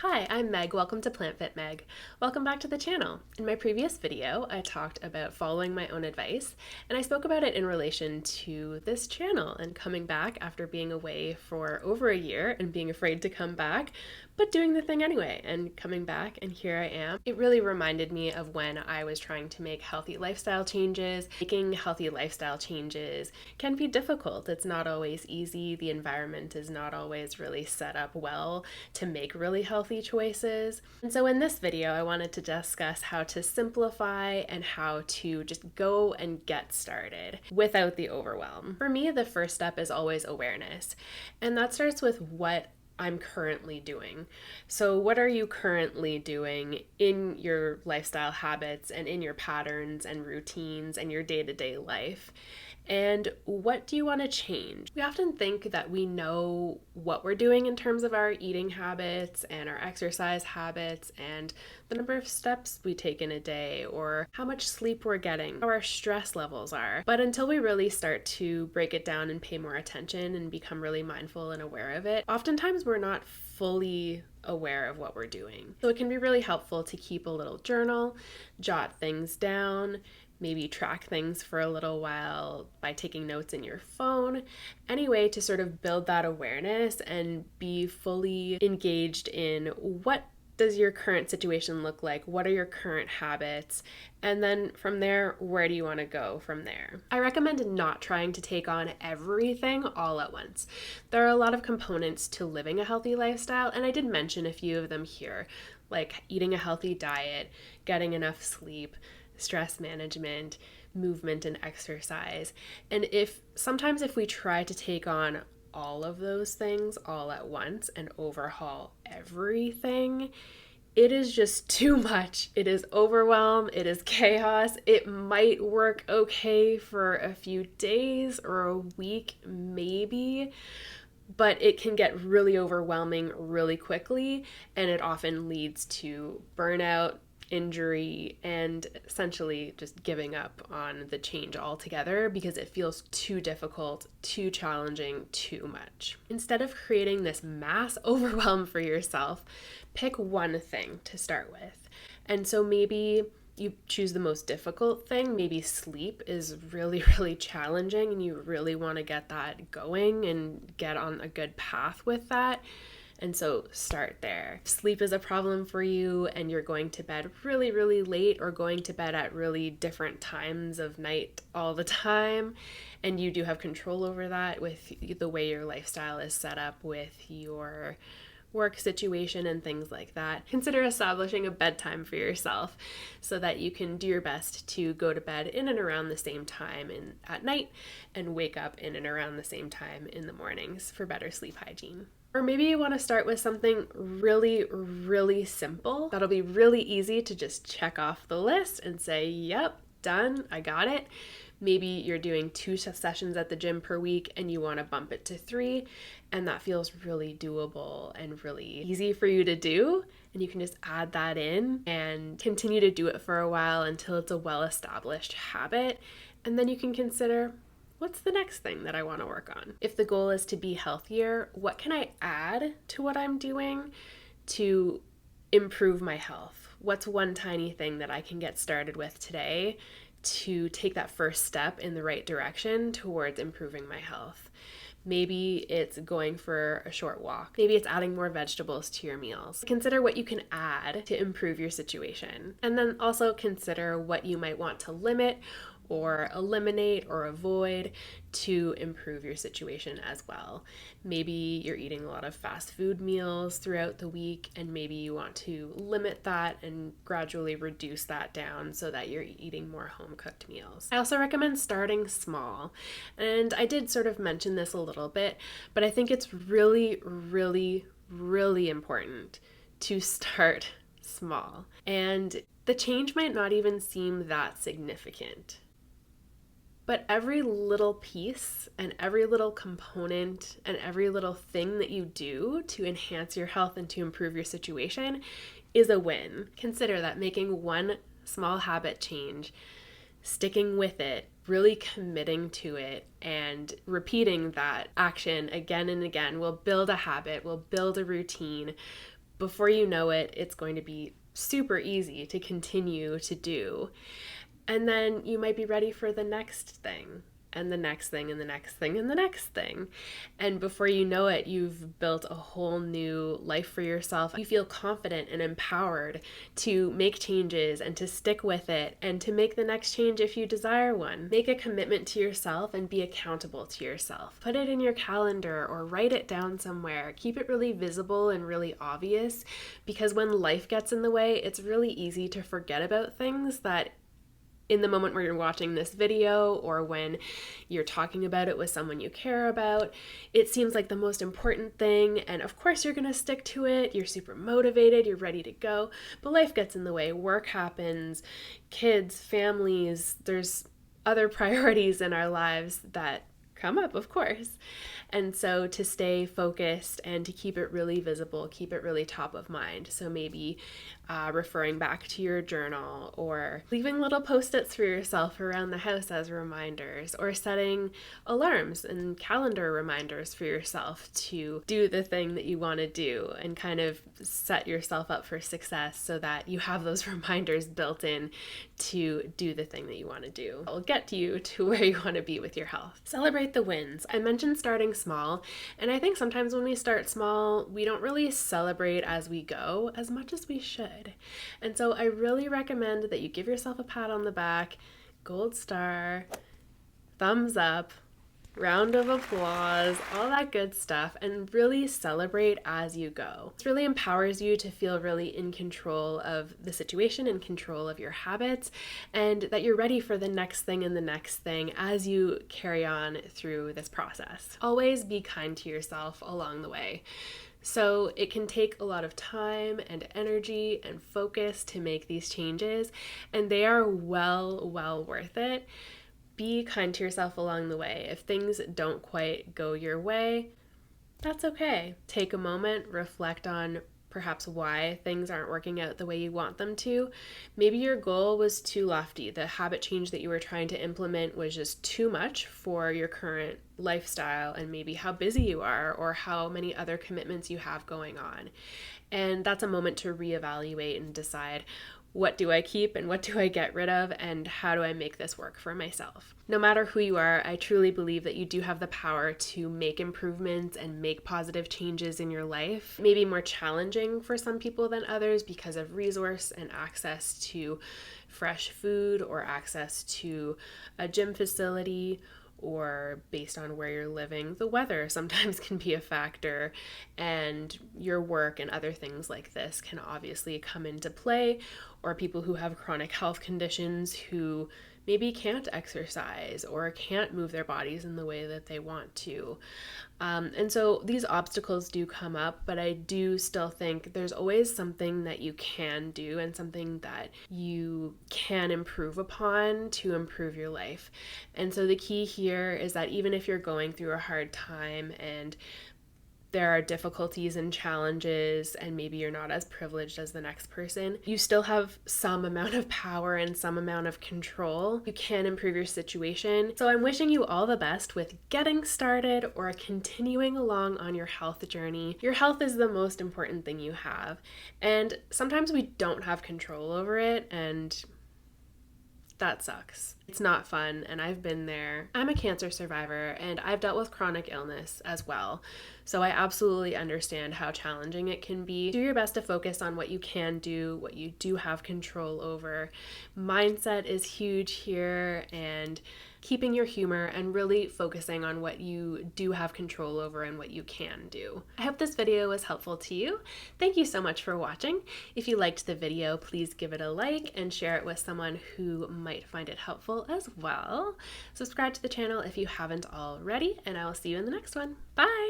Hi, I'm Meg. Welcome to Plant Fit Meg. Welcome back to the channel. In my previous video, I talked about following my own advice, and I spoke about it in relation to this channel and coming back after being away for over a year and being afraid to come back, but doing the thing anyway and coming back, and here I am. It really reminded me of when I was trying to make healthy lifestyle changes. Making healthy lifestyle changes can be difficult. It's not always easy. The environment is not always really set up well to make really healthy choices. And so in this video, I wanted to discuss how to simplify and how to just go and get started without the overwhelm. For me, the first step is always awareness. And that starts with what I'm currently doing. So, what are you currently doing in your lifestyle habits and in your patterns and routines and your day-to-day life? And what do you want to change? We often think that we know what we're doing in terms of our eating habits and our exercise habits and the number of steps we take in a day or how much sleep we're getting, how our stress levels are. But until we really start to break it down and pay more attention and become really mindful and aware of it, oftentimes we're not fully aware of what we're doing. So it can be really helpful to keep a little journal, jot things down, maybe track things for a little while by taking notes in your phone. Anyway, to sort of build that awareness and be fully engaged in what does your current situation look like? What are your current habits? And then from there, where do you want to go from there? I recommend not trying to take on everything all at once. There are a lot of components to living a healthy lifestyle, and I did mention a few of them here, like eating a healthy diet, getting enough sleep, stress management, movement and exercise. And sometimes if we try to take on all of those things all at once and overhaul everything, it is just too much. It is overwhelm, it is chaos. It might work okay for a few days or a week, maybe, but it can get really overwhelming really quickly, and it often leads to burnout, injury, and essentially just giving up on the change altogether because it feels too difficult, too challenging, too much. Instead of creating this mass overwhelm for yourself, pick one thing to start with. And so maybe you choose the most difficult thing. Maybe sleep is really, really challenging and you really want to get that going and get on a good path with that. And so start there. If sleep is a problem for you and you're going to bed really, really late or going to bed at really different times of night all the time, and you do have control over that with the way your lifestyle is set up with your work situation and things like that, consider establishing a bedtime for yourself so that you can do your best to go to bed in and around the same time at night and wake up in and around the same time in the mornings for better sleep hygiene. Or maybe you want to start with something really, really simple that'll be really easy to just check off the list and say, yep, done, I got it. Maybe you're doing 2 sessions at the gym per week and you want to bump it to 3, and that feels really doable and really easy for you to do. And you can just add that in and continue to do it for a while until it's a well-established habit. And then you can consider, what's the next thing that I want to work on? If the goal is to be healthier, what can I add to what I'm doing to improve my health? What's one tiny thing that I can get started with today to take that first step in the right direction towards improving my health? Maybe it's going for a short walk. Maybe it's adding more vegetables to your meals. Consider what you can add to improve your situation. And then also consider what you might want to limit or eliminate or avoid to improve your situation as well. Maybe you're eating a lot of fast food meals throughout the week, and maybe you want to limit that and gradually reduce that down so that you're eating more home-cooked meals. I also recommend starting small, and I did sort of mention this a little bit, but I think it's really, really, really important to start small. And the change might not even seem that significant. But every little piece and every little component and every little thing that you do to enhance your health and to improve your situation is a win. Consider that making one small habit change, sticking with it, really committing to it, and repeating that action again and again will build a habit, will build a routine, before you know it, it's going to be super easy to continue to do. And then you might be ready for the next thing, and the next thing, and the next thing, and the next thing. And before you know it, you've built a whole new life for yourself. You feel confident and empowered to make changes and to stick with it and to make the next change if you desire one. Make a commitment to yourself and be accountable to yourself. Put it in your calendar or write it down somewhere. Keep it really visible and really obvious, because when life gets in the way, it's really easy to forget about things that in the moment where you're watching this video or when you're talking about it with someone you care about, it seems like the most important thing. And of course, you're going to stick to it. You're super motivated. You're ready to go. But life gets in the way. Work happens, kids, families, there's other priorities in our lives that come up, of course. And so to stay focused and to keep it really visible, keep it really top of mind. So maybe referring back to your journal or leaving little post-its for yourself around the house as reminders, or setting alarms and calendar reminders for yourself to do the thing that you want to do and kind of set yourself up for success so that you have those reminders built in to do the thing that you want to do. It'll get you to where you want to be with your health. Celebrate the wins. I mentioned starting small, and I think sometimes when we start small, we don't really celebrate as we go as much as we should. And so I really recommend that you give yourself a pat on the back, gold star, thumbs up, round of applause, all that good stuff, and really celebrate as you go. This really empowers you to feel really in control of the situation, in control of your habits, and that you're ready for the next thing and the next thing as you carry on through this process. Always be kind to yourself along the way. So it can take a lot of time and energy and focus to make these changes, and they are well worth it. Be kind to yourself along the way. If things don't quite go your way, that's okay. Take a moment, reflect on perhaps why things aren't working out the way you want them to. Maybe your goal was too lofty. The habit change that you were trying to implement was just too much for your current lifestyle and maybe how busy you are or how many other commitments you have going on. And that's a moment to reevaluate and decide, what do I keep and what do I get rid of, and how do I make this work for myself? No matter who you are, I truly believe that you do have the power to make improvements and make positive changes in your life. Maybe more challenging for some people than others because of resource and access to fresh food or access to a gym facility, or based on where you're living. The weather sometimes can be a factor, and your work and other things like this can obviously come into play, or people who have chronic health conditions who maybe can't exercise or can't move their bodies in the way that they want to. And so these obstacles do come up, but I do still think there's always something that you can do and something that you can improve upon to improve your life. And so the key here is that even if you're going through a hard time and there are difficulties and challenges, and maybe you're not as privileged as the next person, you still have some amount of power and some amount of control. You can improve your situation. So I'm wishing you all the best with getting started or continuing along on your health journey. Your health is the most important thing you have, and sometimes we don't have control over it, and that sucks. It's not fun, and I've been there. I'm a cancer survivor, and I've dealt with chronic illness as well. So I absolutely understand how challenging it can be. Do your best to focus on what you can do, what you do have control over. Mindset is huge here, and keeping your humor and really focusing on what you do have control over and what you can do. I hope this video was helpful to you. Thank you so much for watching. If you liked the video, please give it a like and share it with someone who might find it helpful as well. Subscribe to the channel if you haven't already, and I will see you in the next one. Bye!